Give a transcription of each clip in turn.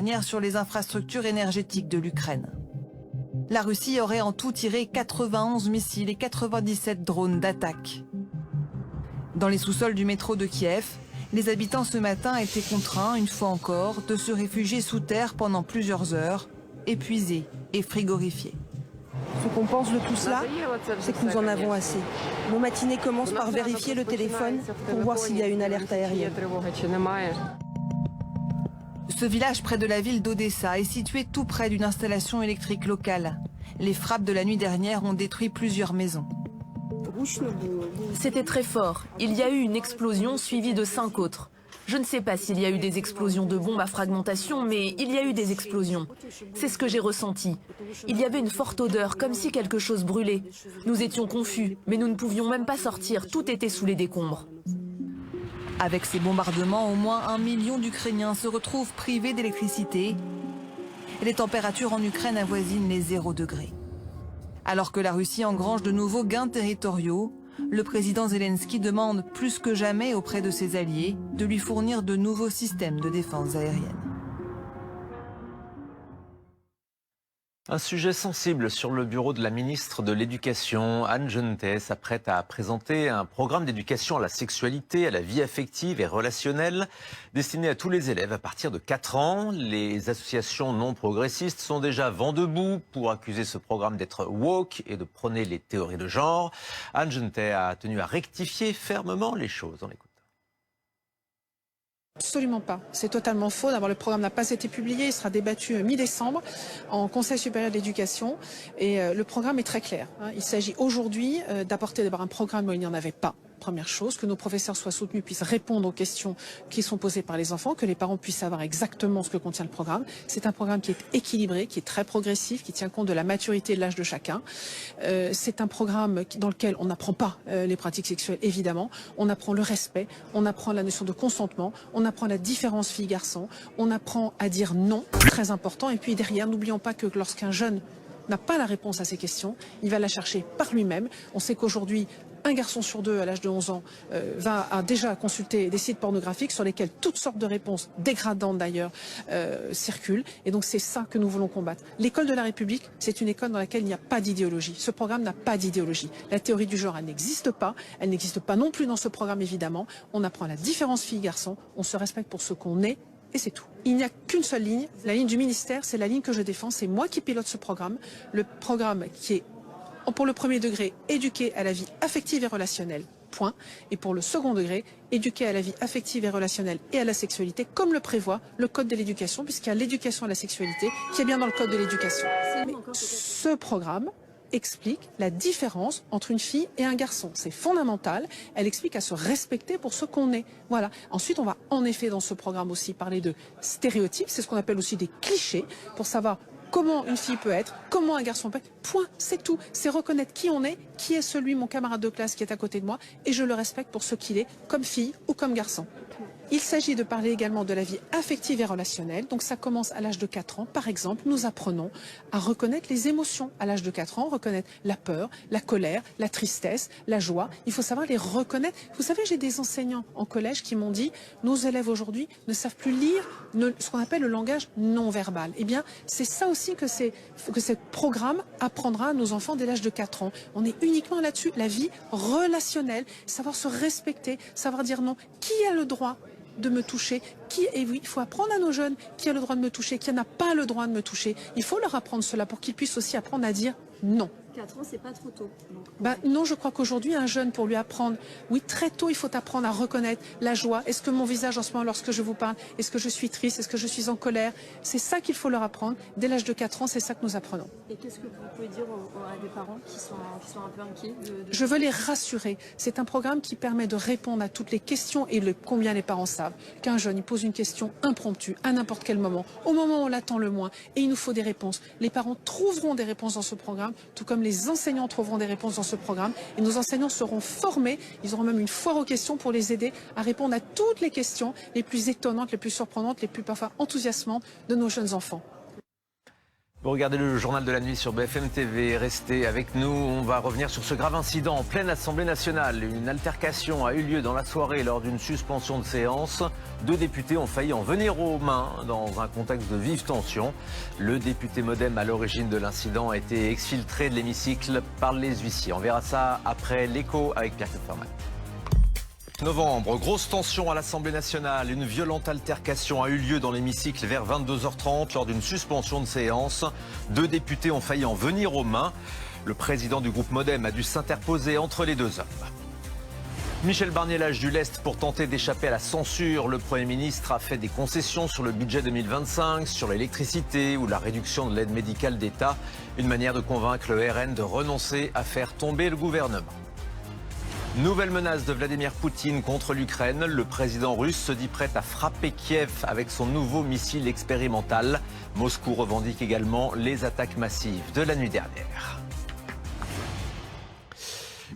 dernière sur les infrastructures énergétiques de l'Ukraine. La Russie aurait en tout tiré 91 missiles et 97 drones d'attaque. Dans les sous-sols du métro de Kiev, les habitants ce matin étaient contraints, une fois encore, de se réfugier sous terre pendant plusieurs heures, épuisés et frigorifiés. Ce qu'on pense de tout cela, c'est que nous en avons assez. Nos matinées commencent par vérifier le téléphone pour voir s'il y a une alerte aérienne. Ce village près de la ville d'Odessa est situé tout près d'une installation électrique locale. Les frappes de la nuit dernière ont détruit plusieurs maisons. C'était très fort. Il y a eu une explosion suivie de 5 autres. Je ne sais pas s'il y a eu des explosions de bombes à fragmentation, mais il y a eu des explosions. C'est ce que j'ai ressenti. Il y avait une forte odeur, comme si quelque chose brûlait. Nous étions confus, mais nous ne pouvions même pas sortir. Tout était sous les décombres. Avec ces bombardements, au moins 1 million d'Ukrainiens se retrouvent privés d'électricité. Les températures en Ukraine avoisinent les 0 degrés. Alors que la Russie engrange de nouveaux gains territoriaux, le président Zelensky demande plus que jamais auprès de ses alliés de lui fournir de nouveaux systèmes de défense aérienne. Un sujet sensible sur le bureau de la ministre de l'Éducation. Anne Genetet s'apprête à présenter un programme d'éducation à la sexualité, à la vie affective et relationnelle, destiné à tous les élèves à partir de 4 ans. Les associations non progressistes sont déjà vent debout pour accuser ce programme d'être woke et de prôner les théories de genre. Anne Genetet a tenu à rectifier fermement les choses. On l'écoute. Absolument pas. C'est totalement faux. D'abord, le programme n'a pas été publié. Il sera débattu mi-décembre en Conseil supérieur de l'éducation. Et le programme est très clair. Il s'agit aujourd'hui d'apporter d'abord un programme où il n'y en avait pas. Première chose, que nos professeurs soient soutenus, puissent répondre aux questions qui sont posées par les enfants, que les parents puissent savoir exactement ce que contient le programme. C'est un programme qui est équilibré, qui est très progressif, qui tient compte de la maturité et de l'âge de chacun. C'est un programme dans lequel on n'apprend pas les pratiques sexuelles, évidemment. On apprend le respect, on apprend la notion de consentement, on apprend la différence fille-garçon, on apprend à dire non, très important. Et puis derrière, n'oublions pas que lorsqu'un jeune n'a pas la réponse à ces questions, il va la chercher par lui-même. On sait qu'aujourd'hui, un garçon sur 2 à l'âge de 11 ans a déjà consulté des sites pornographiques sur lesquels toutes sortes de réponses, dégradantes d'ailleurs, circulent. Et donc c'est ça que nous voulons combattre. L'école de la République, c'est une école dans laquelle il n'y a pas d'idéologie. Ce programme n'a pas d'idéologie. La théorie du genre, elle n'existe pas. Elle n'existe pas non plus dans ce programme, évidemment. On apprend la différence fille-garçon. On se respecte pour ce qu'on est. Et c'est tout. Il n'y a qu'une seule ligne. La ligne du ministère, c'est la ligne que je défends. C'est moi qui pilote ce programme. Le programme qui est, pour le premier degré, éduqué à la vie affective et relationnelle, point. Et pour le second degré, éduqué à la vie affective et relationnelle et à la sexualité, comme le prévoit le Code de l'éducation, puisqu'il y a l'éducation à la sexualité qui est bien dans le Code de l'éducation. Ce programme explique la différence entre une fille et un garçon. C'est fondamental. Elle explique à se respecter pour ce qu'on est. Voilà. Ensuite, on va en effet dans ce programme aussi parler de stéréotypes. C'est ce qu'on appelle aussi des clichés pour savoir comment une fille peut être, comment un garçon peut être. Point, c'est tout. C'est reconnaître qui on est, qui est celui, mon camarade de classe qui est à côté de moi, et je le respecte pour ce qu'il est, comme fille ou comme garçon. Il s'agit de parler également de la vie affective et relationnelle. Donc ça commence à l'âge de 4 ans. Par exemple, nous apprenons à reconnaître les émotions. À l'âge de 4 ans, reconnaître la peur, la colère, la tristesse, la joie. Il faut savoir les reconnaître. Vous savez, j'ai des enseignants en collège qui m'ont dit « Nos élèves aujourd'hui ne savent plus lire ce qu'on appelle le langage non verbal ». Eh bien, c'est ça aussi que ce programme apprendra à nos enfants dès l'âge de 4 ans. On est uniquement là-dessus, la vie relationnelle, savoir se respecter, savoir dire non. Qui a le droit de me toucher? Et oui, il faut apprendre à nos jeunes qui a le droit de me toucher, qui n'a pas le droit de me toucher. Il faut leur apprendre cela pour qu'ils puissent aussi apprendre à dire non. 4 ans, c'est pas trop tôt. Non, je crois qu'aujourd'hui, un jeune, pour lui apprendre, oui, très tôt, il faut apprendre à reconnaître la joie. Est-ce que mon visage, en ce moment, lorsque je vous parle, est-ce que je suis triste? Est-ce que je suis en colère? C'est ça qu'il faut leur apprendre. Dès l'âge de 4 ans, c'est ça que nous apprenons. Et qu'est-ce que vous pouvez dire à des parents qui sont un peu inquiets Je veux les rassurer. C'est un programme qui permet de répondre à toutes les questions et combien les parents savent qu'un jeune, il pose une question impromptue à n'importe quel moment, au moment où on l'attend le moins, et il nous faut des réponses. Les parents trouveront des réponses dans ce programme, tout comme les enseignants trouveront des réponses dans ce programme. Et nos enseignants seront formés, ils auront même une foire aux questions pour les aider à répondre à toutes les questions les plus étonnantes, les plus surprenantes, les plus parfois enthousiasmantes de nos jeunes enfants. Vous regardez le journal de la nuit sur BFM TV, restez avec nous. On va revenir sur ce grave incident en pleine Assemblée nationale. Une altercation a eu lieu dans la soirée lors d'une suspension de séance. 2 députés ont failli en venir aux mains dans un contexte de vive tension. Le député Modem à l'origine de l'incident a été exfiltré de l'hémicycle par les huissiers. On verra ça après l'écho avec Pierre Kupferman. Novembre, grosse tension à l'Assemblée nationale. Une violente altercation a eu lieu dans l'hémicycle vers 22h30 lors d'une suspension de séance. 2 députés ont failli en venir aux mains. Le président du groupe Modem a dû s'interposer entre les 2 hommes. Michel Barnier lâche du lest pour tenter d'échapper à la censure. Le Premier ministre a fait des concessions sur le budget 2025, sur l'électricité ou la réduction de l'aide médicale d'État. Une manière de convaincre le RN de renoncer à faire tomber le gouvernement. Nouvelle menace de Vladimir Poutine contre l'Ukraine. Le président russe se dit prêt à frapper Kiev avec son nouveau missile expérimental. Moscou revendique également les attaques massives de la nuit dernière.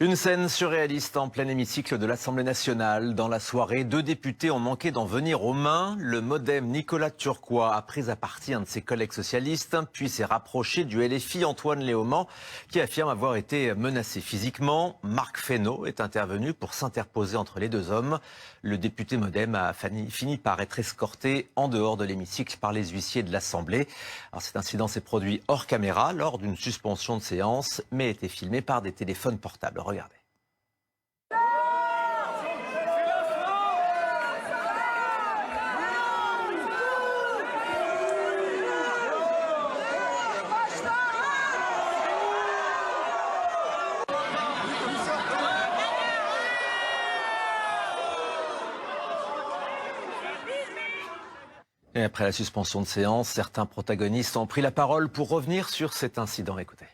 Une scène surréaliste en plein hémicycle de l'Assemblée nationale. Dans la soirée, 2 députés ont manqué d'en venir aux mains. Le Modem Nicolas Turquois a pris à partie un de ses collègues socialistes, puis s'est rapproché du LFI Antoine Léaumont, qui affirme avoir été menacé physiquement. Marc Fesneau est intervenu pour s'interposer entre les 2 hommes. Le député Modem a fini par être escorté en dehors de l'hémicycle par les huissiers de l'Assemblée. Alors cet incident s'est produit hors caméra lors d'une suspension de séance, mais a été filmé par des téléphones portables. Regardez. Et après la suspension de séance, certains protagonistes ont pris la parole pour revenir sur cet incident. Écoutez.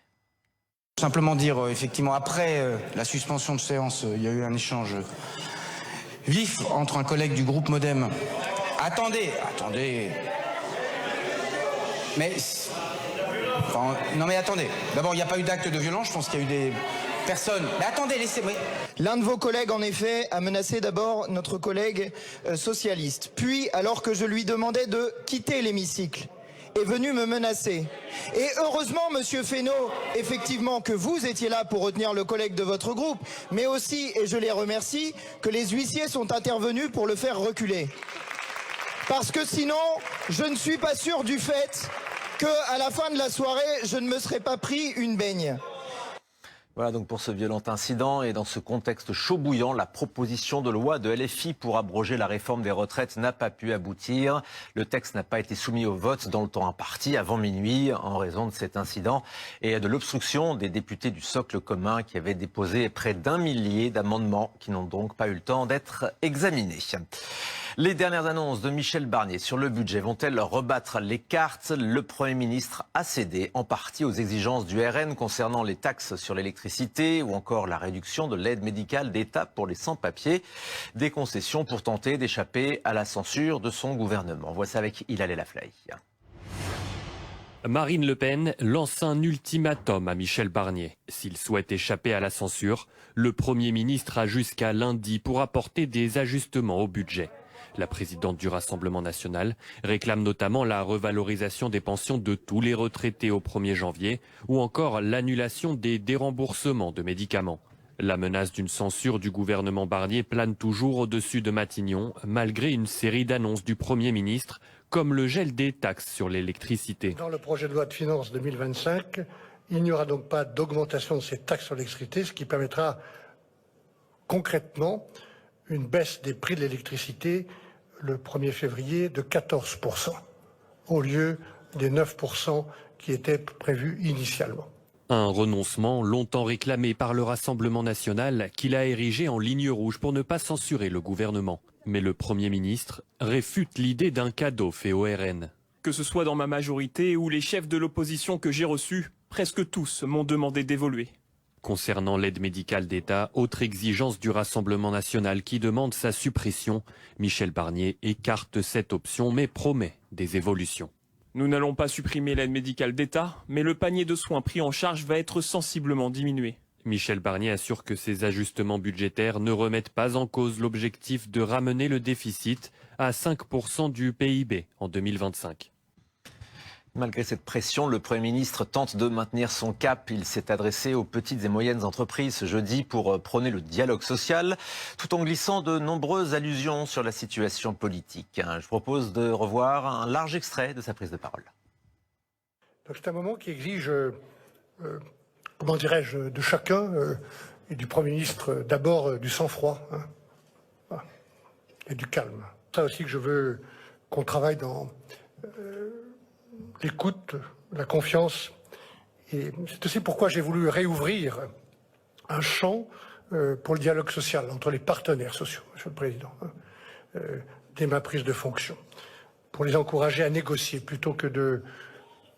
Simplement dire, effectivement, après la suspension de séance, il y a eu un échange vif entre un collègue du groupe Modem. Attendez. Mais... Enfin, non mais attendez. D'abord, il n'y a pas eu d'acte de violence, je pense qu'il y a eu des personnes... Mais attendez, laissez-moi... L'un de vos collègues, en effet, a menacé d'abord notre collègue socialiste. Puis, alors que je lui demandais de quitter l'hémicycle, est venu me menacer. Et heureusement, monsieur Fesneau, effectivement, que vous étiez là pour retenir le collègue de votre groupe, mais aussi, et je les remercie, que les huissiers sont intervenus pour le faire reculer. Parce que sinon, je ne suis pas sûr du fait qu'à la fin de la soirée, je ne me serais pas pris une baigne. Voilà donc pour ce violent incident et dans ce contexte chaud bouillant, la proposition de loi de LFI pour abroger la réforme des retraites n'a pas pu aboutir. Le texte n'a pas été soumis au vote dans le temps imparti avant minuit en raison de cet incident et de l'obstruction des députés du socle commun qui avaient déposé près d'1 millier d'amendements qui n'ont donc pas eu le temps d'être examinés. Les dernières annonces de Michel Barnier sur le budget vont-elles rebattre les cartes? Le Premier ministre a cédé en partie aux exigences du RN concernant les taxes sur l'électricité ou encore la réduction de l'aide médicale d'État pour les sans-papiers. Des concessions pour tenter d'échapper à la censure de son gouvernement. On voit ça avec Hilal Elaflaï. Marine Le Pen lance un ultimatum à Michel Barnier. S'il souhaite échapper à la censure, le Premier ministre a jusqu'à lundi pour apporter des ajustements au budget. La présidente du Rassemblement national réclame notamment la revalorisation des pensions de tous les retraités au 1er janvier ou encore l'annulation des déremboursements de médicaments. La menace d'une censure du gouvernement Barnier plane toujours au-dessus de Matignon, malgré une série d'annonces du Premier ministre, comme le gel des taxes sur l'électricité. Dans le projet de loi de finances 2025, il n'y aura donc pas d'augmentation de ces taxes sur l'électricité, ce qui permettra concrètement une baisse des prix de l'électricité le 1er février de 14%, au lieu des 9% qui étaient prévus initialement. Un renoncement longtemps réclamé par le Rassemblement national qu'il a érigé en ligne rouge pour ne pas censurer le gouvernement. Mais le Premier ministre réfute l'idée d'un cadeau fait au RN. Que ce soit dans ma majorité ou les chefs de l'opposition que j'ai reçus, presque tous m'ont demandé d'évoluer. Concernant l'aide médicale d'État, autre exigence du Rassemblement national qui demande sa suppression, Michel Barnier écarte cette option mais promet des évolutions. Nous n'allons pas supprimer l'aide médicale d'État, mais le panier de soins pris en charge va être sensiblement diminué. Michel Barnier assure que ces ajustements budgétaires ne remettent pas en cause l'objectif de ramener le déficit à 5% du PIB en 2025. Malgré cette pression, le Premier ministre tente de maintenir son cap. Il s'est adressé aux petites et moyennes entreprises ce jeudi pour prôner le dialogue social, tout en glissant de nombreuses allusions sur la situation politique. Je propose de revoir un large extrait de sa prise de parole. C'est un moment qui exige, comment dirais-je, de chacun et du Premier ministre d'abord du sang-froid et du calme. C'est ça aussi que je veux qu'on travaille dans l'écoute, la confiance. Et c'est aussi pourquoi j'ai voulu réouvrir un champ pour le dialogue social entre les partenaires sociaux, Monsieur le Président, dès ma prise de fonction, pour les encourager à négocier plutôt que de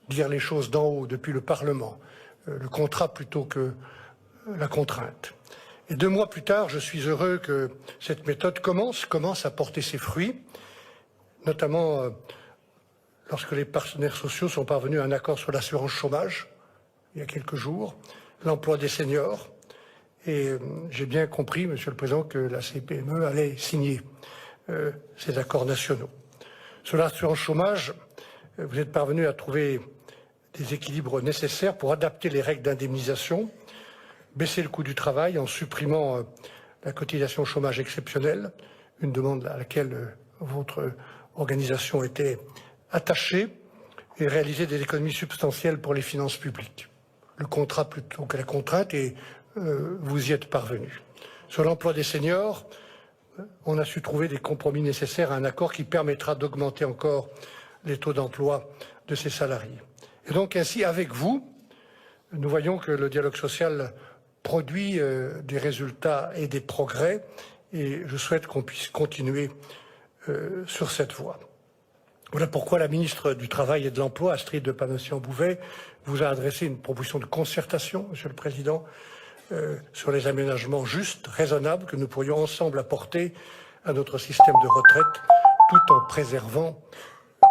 dire les choses d'en haut depuis le Parlement, le contrat plutôt que la contrainte. Et 2 mois plus tard, je suis heureux que cette méthode commence à porter ses fruits, notamment lorsque les partenaires sociaux sont parvenus à un accord sur l'assurance chômage, il y a quelques jours, l'emploi des seniors. Et j'ai bien compris, Monsieur le Président, que la CPME allait signer ces accords nationaux. Sur l'assurance chômage, vous êtes parvenus à trouver des équilibres nécessaires pour adapter les règles d'indemnisation, baisser le coût du travail en supprimant la cotisation chômage exceptionnelle, une demande à laquelle votre organisation était attachée, et réaliser des économies substantielles pour les finances publiques. Le contrat plutôt que la contrainte, et vous y êtes parvenus. Sur l'emploi des seniors, on a su trouver des compromis nécessaires à un accord qui permettra d'augmenter encore les taux d'emploi de ces salariés. Et donc ainsi, avec vous, nous voyons que le dialogue social produit des résultats et des progrès, et je souhaite qu'on puisse continuer sur cette voie. Voilà pourquoi la ministre du Travail et de l'Emploi, Astrid de Padossian-Bouvet, vous a adressé une proposition de concertation, Monsieur le Président, sur les aménagements justes, raisonnables, que nous pourrions ensemble apporter à notre système de retraite, tout en préservant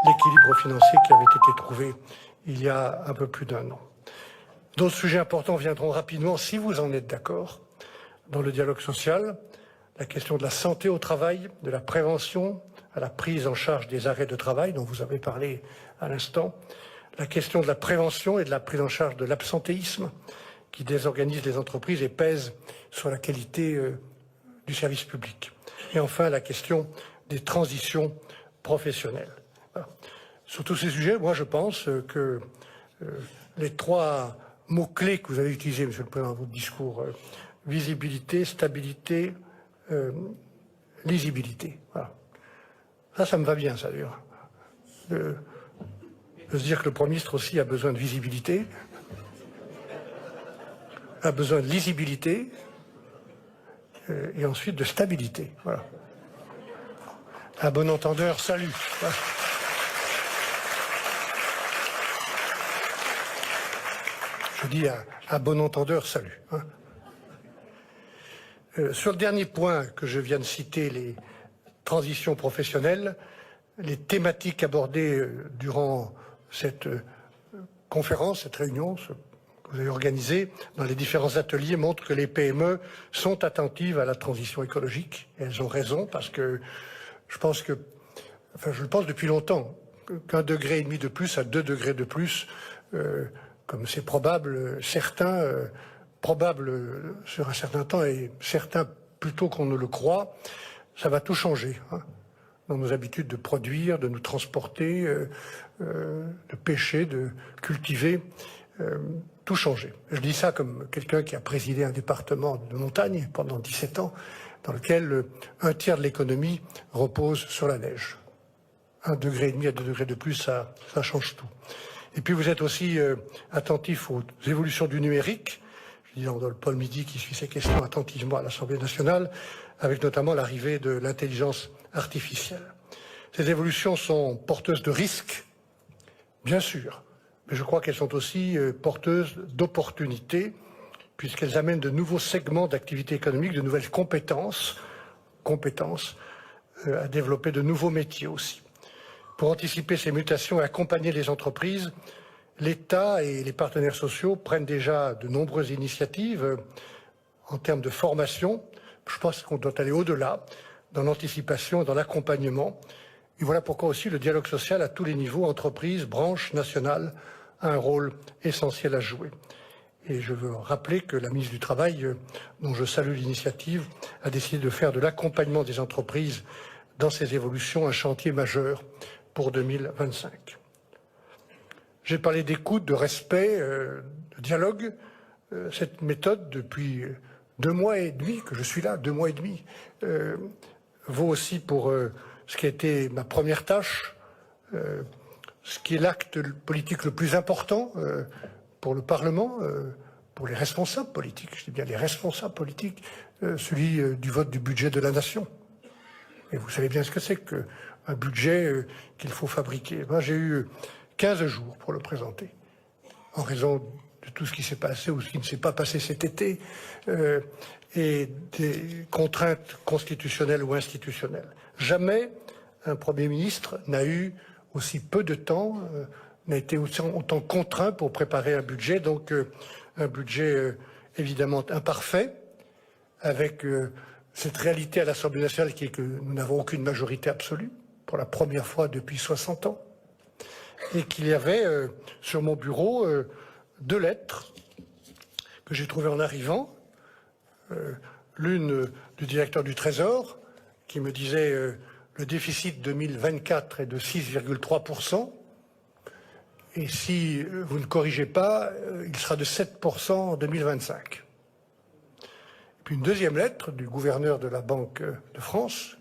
l'équilibre financier qui avait été trouvé il y a un peu plus d'1 an. D'autres sujets importants viendront rapidement, si vous en êtes d'accord, dans le dialogue social. La question de la santé au travail, de la prévention à la prise en charge des arrêts de travail, dont vous avez parlé à l'instant. La question de la prévention et de la prise en charge de l'absentéisme, qui désorganise les entreprises et pèse sur la qualité du service public. Et enfin, la question des transitions professionnelles. Voilà. Sur tous ces sujets, moi je pense que les 3 mots-clés que vous avez utilisés, Monsieur le Président, dans votre discours, visibilité, stabilité, lisibilité. Voilà. Ça me va bien, ça, d'ailleurs. De se dire que le Premier ministre aussi a besoin de visibilité, a besoin de lisibilité, et ensuite de stabilité. Voilà. À bon entendeur, salut. Voilà. Je dis à bon entendeur, salut. Hein. Sur le dernier point que je viens de citer, les transitions professionnelles, les thématiques abordées durant cette conférence, cette réunion que vous avez organisée dans les différents ateliers montrent que les PME sont attentives à la transition écologique. Et elles ont raison parce que je pense je le pense depuis longtemps, qu'1,5 degré de plus à 2 degrés de plus, comme c'est probable, probable sur un certain temps et certains plutôt qu'on ne le croit, ça va tout changer dans nos habitudes de produire, de nous transporter, de pêcher, de cultiver, tout changer. Je dis ça comme quelqu'un qui a présidé un département de montagne pendant 17 ans, dans lequel 1/3 de l'économie repose sur la neige. 1,5 degré à 2 degrés de plus, ça change tout. Et puis vous êtes aussi attentif aux évolutions du numérique. Je dis dans le pôle midi qui suit ces questions attentivement à l'Assemblée nationale, avec notamment l'arrivée de l'intelligence artificielle. Ces évolutions sont porteuses de risques, bien sûr, mais je crois qu'elles sont aussi porteuses d'opportunités, puisqu'elles amènent de nouveaux segments d'activité économique, de nouvelles compétences à développer de nouveaux métiers aussi. Pour anticiper ces mutations et accompagner les entreprises, l'État et les partenaires sociaux prennent déjà de nombreuses initiatives en termes de formation. Je pense qu'on doit aller au-delà, dans l'anticipation et dans l'accompagnement. Et voilà pourquoi aussi le dialogue social à tous les niveaux, entreprises, branches, nationales, a un rôle essentiel à jouer. Et je veux rappeler que la ministre du Travail, dont je salue l'initiative, a décidé de faire de l'accompagnement des entreprises dans ces évolutions un chantier majeur pour 2025. J'ai parlé d'écoute, de respect, de dialogue. Cette méthode, depuis 2 mois et demi que je suis là, 2 mois et demi, vaut aussi pour ce qui a été ma première tâche, ce qui est l'acte politique le plus important pour le Parlement, pour les responsables politiques, je dis bien les responsables politiques, celui du vote du budget de la nation. Et vous savez bien ce que c'est qu'un budget qu'il faut fabriquer. Moi, j'ai eu 15 jours pour le présenter, en raison de tout ce qui s'est passé ou ce qui ne s'est pas passé cet été, et des contraintes constitutionnelles ou institutionnelles. Jamais un Premier ministre n'a eu aussi peu de temps, n'a été autant contraint pour préparer un budget, donc un budget évidemment imparfait, avec cette réalité à l'Assemblée nationale qui est que nous n'avons aucune majorité absolue, pour la première fois depuis 60 ans, et qu'il y avait sur mon bureau 2 lettres que j'ai trouvées en arrivant, l'une du directeur du Trésor qui me disait le déficit 2024 est de 6,3%, et si vous ne corrigez pas, il sera de 7% en 2025. Et puis une deuxième lettre du gouverneur de la Banque de France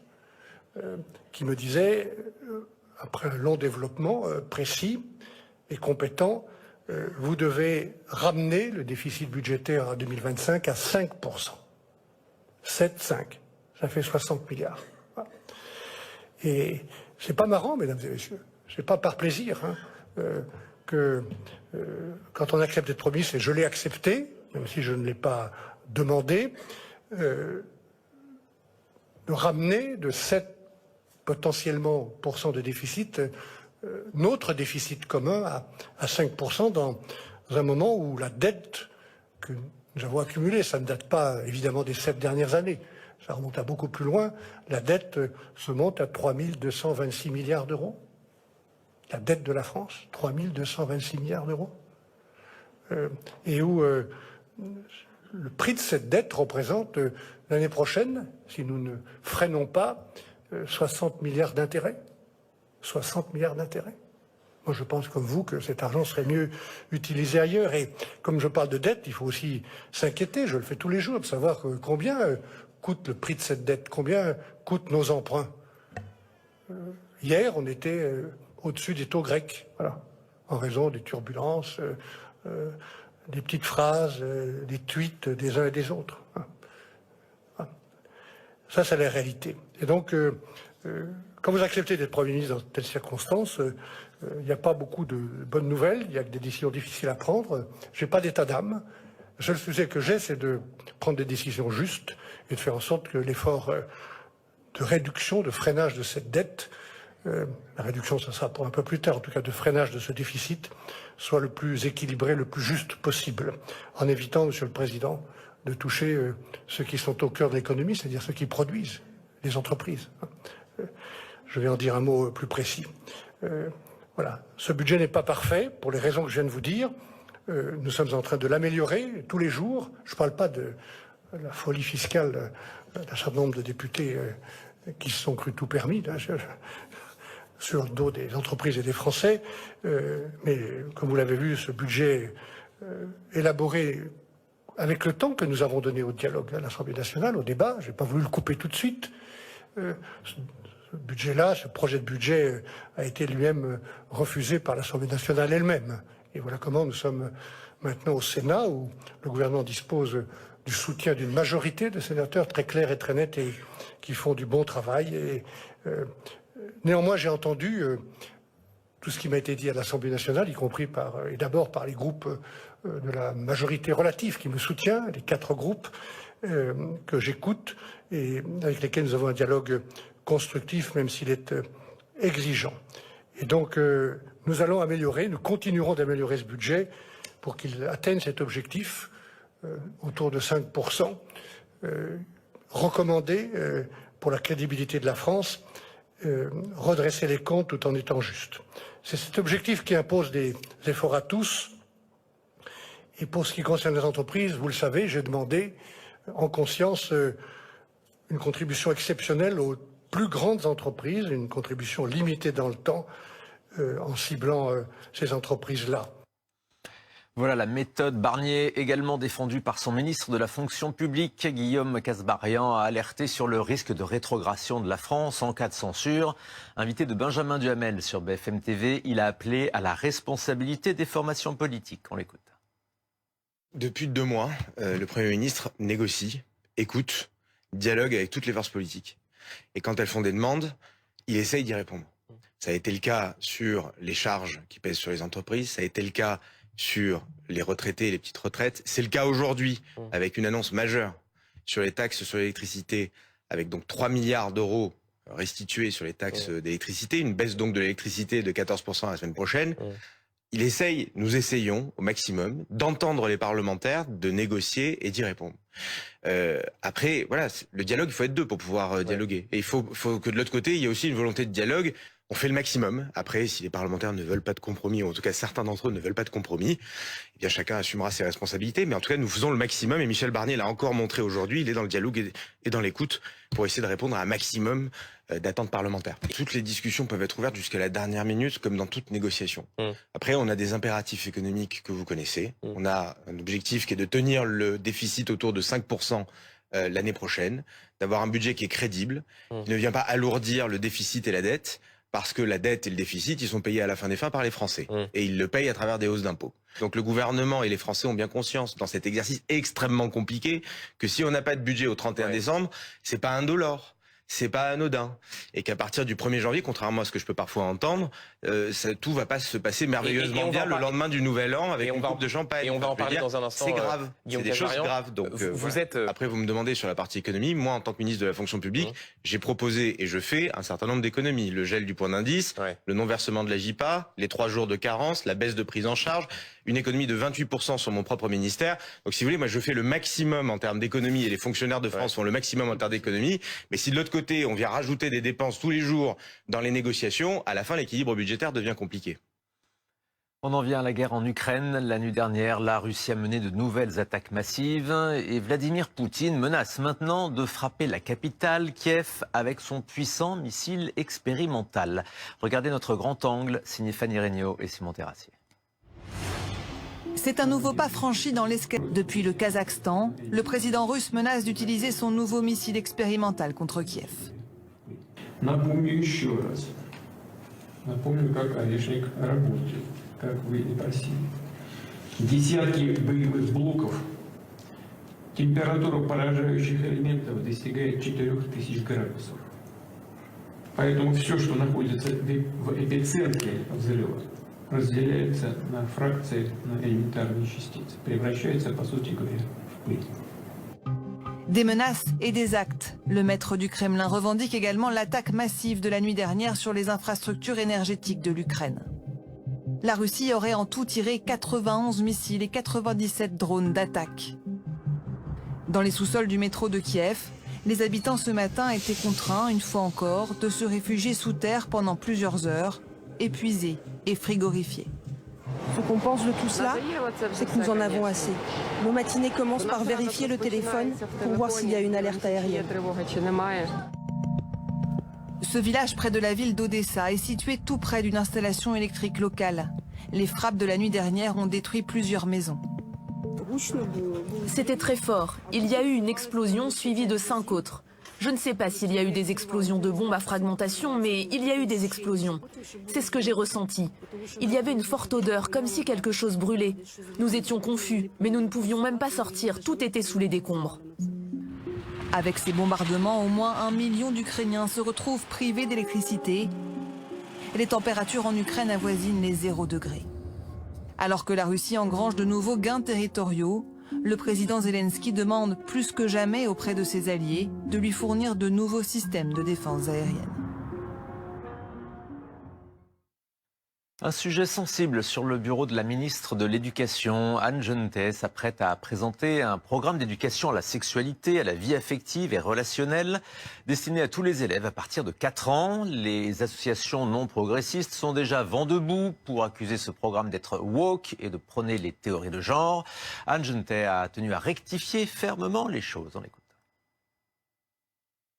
qui me disait, après un long développement précis et compétent, vous devez ramener le déficit budgétaire en 2025 à 5%. 7,5. Ça fait 60 milliards. Et c'est pas marrant, mesdames et messieurs. C'est pas par plaisir que quand on accepte d'être Premier ministre, et je l'ai accepté, même si je ne l'ai pas demandé, de ramener de 7 potentiellement % de déficit, notre déficit commun à 5% dans un moment où la dette que nous avons accumulée, ça ne date pas évidemment des 7 dernières années, ça remonte à beaucoup plus loin, la dette se monte à 3 226 milliards d'euros. La dette de la France, 3 226 milliards d'euros. Et où le prix de cette dette représente l'année prochaine, si nous ne freinons pas, 60 milliards d'intérêts. 60 milliards d'intérêts. Moi, je pense comme vous que cet argent serait mieux utilisé ailleurs. Et comme je parle de dette, il faut aussi s'inquiéter, je le fais tous les jours, de savoir combien coûte le prix de cette dette, combien coûtent nos emprunts. Hier, on était au-dessus des taux grecs, voilà, en raison des turbulences, des petites phrases, des tweets des uns et des autres. Ça, c'est la réalité. Et donc, quand vous acceptez d'être Premier ministre dans telles circonstances, il n'y a pas beaucoup de bonnes nouvelles, il y a des décisions difficiles à prendre. Je n'ai pas d'état d'âme. Le seul sujet que j'ai, c'est de prendre des décisions justes et de faire en sorte que l'effort de réduction, de freinage de cette dette, la réduction, ça sera pour un peu plus tard, en tout cas de freinage de ce déficit, soit le plus équilibré, le plus juste possible, en évitant, Monsieur le Président, de toucher ceux qui sont au cœur de l'économie, c'est-à-dire ceux qui produisent, les entreprises. Je vais en dire un mot plus précis. Voilà, ce budget n'est pas parfait, pour les raisons que je viens de vous dire. Nous sommes en train de l'améliorer tous les jours. Je ne parle pas de la folie fiscale d'un certain nombre de députés qui se sont crus tout permis sur le dos des entreprises et des Français. Mais comme vous l'avez vu, ce budget élaboré avec le temps que nous avons donné au dialogue à l'Assemblée nationale, au débat, je n'ai pas voulu le couper tout de suite. Ce budget-là, ce projet de budget a été lui-même refusé par l'Assemblée nationale elle-même. Et voilà comment nous sommes maintenant au Sénat, où le gouvernement dispose du soutien d'une majorité de sénateurs très clairs et très nets et qui font du bon travail. Et, néanmoins, j'ai entendu tout ce qui m'a été dit à l'Assemblée nationale, y compris et d'abord par les groupes de la majorité relative qui me soutient, les 4 groupes que j'écoute et avec lesquels nous avons un dialogue constructif, même s'il est exigeant. Et donc, nous allons améliorer, nous continuerons d'améliorer ce budget pour qu'il atteigne cet objectif autour de 5%, recommandé pour la crédibilité de la France redresser les comptes tout en étant juste. C'est cet objectif qui impose des efforts à tous. Et pour ce qui concerne les entreprises, vous le savez, j'ai demandé en conscience une contribution exceptionnelle aux plus grandes entreprises, une contribution limitée dans le temps en ciblant ces entreprises-là. Voilà la méthode Barnier, également défendue par son ministre de la fonction publique. Guillaume Kasbarian a alerté sur le risque de rétrogradation de la France en cas de censure. Invité de Benjamin Duhamel sur BFM TV, il a appelé à la responsabilité des formations politiques. On l'écoute. Depuis 2 mois, le Premier ministre négocie, écoute, dialogue avec toutes les forces politiques. Et quand elles font des demandes, il essaye d'y répondre. Ça a été le cas sur les charges qui pèsent sur les entreprises, ça a été le cas sur les retraités et les petites retraites. C'est le cas aujourd'hui avec une annonce majeure sur les taxes sur l'électricité, avec donc 3 milliards d'euros restitués sur les taxes d'électricité, une baisse donc de l'électricité de 14% la semaine prochaine. Il essaye, nous essayons au maximum d'entendre les parlementaires, de négocier et d'y répondre. Après, voilà, le dialogue, il faut être 2 pour pouvoir dialoguer. Et il faut que de l'autre côté, il y ait aussi une volonté de dialogue. On fait le maximum. Après, si les parlementaires ne veulent pas de compromis, ou en tout cas certains d'entre eux ne veulent pas de compromis, eh bien chacun assumera ses responsabilités. Mais en tout cas, nous faisons le maximum. Et Michel Barnier l'a encore montré aujourd'hui. Il est dans le dialogue et dans l'écoute pour essayer de répondre à un maximum d'attentes parlementaires. Toutes les discussions peuvent être ouvertes jusqu'à la dernière minute, comme dans toute négociation. Après, on a des impératifs économiques que vous connaissez. On a un objectif qui est de tenir le déficit autour de 5% l'année prochaine, d'avoir un budget qui est crédible, qui ne vient pas alourdir le déficit et la dette, parce que la dette et le déficit, ils sont payés à la fin des fins par les Français. Et ils le payent à travers des hausses d'impôts. Donc le gouvernement et les Français ont bien conscience, dans cet exercice extrêmement compliqué, que si on n'a pas de budget au 31 décembre, c'est pas indolore. C'est pas anodin. Et qu'à partir du 1er janvier, contrairement à ce que je peux parfois entendre, tout va pas se passer merveilleusement bien le lendemain du Nouvel An avec une coupe de champagne. Et on va en parler dans un instant. C'est grave. C'est des choses graves. Donc, Après, vous me demandez sur la partie économie. Moi, en tant que ministre de la fonction publique, j'ai proposé et je fais un certain nombre d'économies. Le gel du point d'indice, le non-versement de la JPA, les 3 jours de carence, la baisse de prise en charge, une économie de 28% sur mon propre ministère. Donc, si vous voulez, moi, je fais le maximum en termes d'économie et les fonctionnaires de France font le maximum en termes d'économie. Mais si de l'autre côté, on vient rajouter des dépenses tous les jours dans les négociations, à la fin, l'équilibre budgétaire devient compliqué. On en vient à la guerre en Ukraine. La nuit dernière, la Russie a mené de nouvelles attaques massives et Vladimir Poutine menace maintenant de frapper la capitale, Kiev, avec son puissant missile expérimental. Regardez notre grand angle, signé Fanny Regnault et Simon Terrassier. C'est un nouveau pas franchi dans l'escalade. Depuis le Kazakhstan, le président russe menace d'utiliser son nouveau missile expérimental contre Kiev. Напомню, как Орешник работает, как вы и просили. Десятки боевых блоков. Температура поражающих элементов достигает 4000 градусов. Поэтому все, что находится в эпицентре взрыва, разделяется на фракции, на элементарные частицы, превращается, по сути говоря, в пыль. Des menaces et des actes. Le maître du Kremlin revendique également l'attaque massive de la nuit dernière sur les infrastructures énergétiques de l'Ukraine. La Russie aurait en tout tiré 91 missiles et 97 drones d'attaque. Dans les sous-sols du métro de Kiev, les habitants ce matin étaient contraints, une fois encore, de se réfugier sous terre pendant plusieurs heures, épuisés et frigorifiés. Ce qu'on pense de tout cela, c'est que nous en avons assez. Nos matinées commencent par vérifier le téléphone pour voir s'il y a une alerte aérienne. Ce village près de la ville d'Odessa est situé tout près d'une installation électrique locale. Les frappes de la nuit dernière ont détruit plusieurs maisons. C'était très fort. Il y a eu une explosion suivie de 5 autres. Je ne sais pas s'il y a eu des explosions de bombes à fragmentation, mais il y a eu des explosions. C'est ce que j'ai ressenti. Il y avait une forte odeur, comme si quelque chose brûlait. Nous étions confus, mais nous ne pouvions même pas sortir. Tout était sous les décombres. Avec ces bombardements, au moins 1 million d'Ukrainiens se retrouvent privés d'électricité. Les températures en Ukraine avoisinent les 0 degrés. Alors que la Russie engrange de nouveaux gains territoriaux, le président Zelensky demande plus que jamais auprès de ses alliés de lui fournir de nouveaux systèmes de défense aérienne. Un sujet sensible sur le bureau de la ministre de l'Éducation. Anne Genetet s'apprête à présenter un programme d'éducation à la sexualité, à la vie affective et relationnelle, destiné à tous les élèves à partir de 4 ans. Les associations non progressistes sont déjà vent debout pour accuser ce programme d'être woke et de prôner les théories de genre. Anne Genetet a tenu à rectifier fermement les choses. On l'écoute.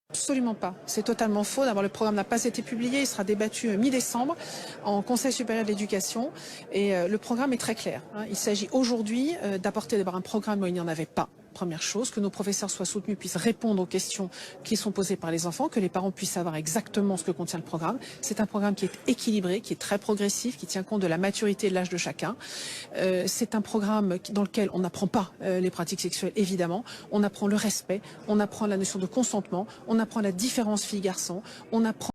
Absolument pas. C'est totalement faux. D'abord, le programme n'a pas été publié. Il sera débattu mi-décembre en Conseil supérieur de l'éducation. Et le programme est très clair. Il s'agit aujourd'hui d'apporter d'abord un programme où il n'y en avait pas. Première chose, que nos professeurs soient soutenus, puissent répondre aux questions qui sont posées par les enfants, que les parents puissent savoir exactement ce que contient le programme. C'est un programme qui est équilibré, qui est très progressif, qui tient compte de la maturité et de l'âge de chacun. C'est un programme dans lequel on n'apprend pas les pratiques sexuelles, évidemment. On apprend le respect, on apprend la notion de consentement, on apprend la différence filles-garçons, on apprend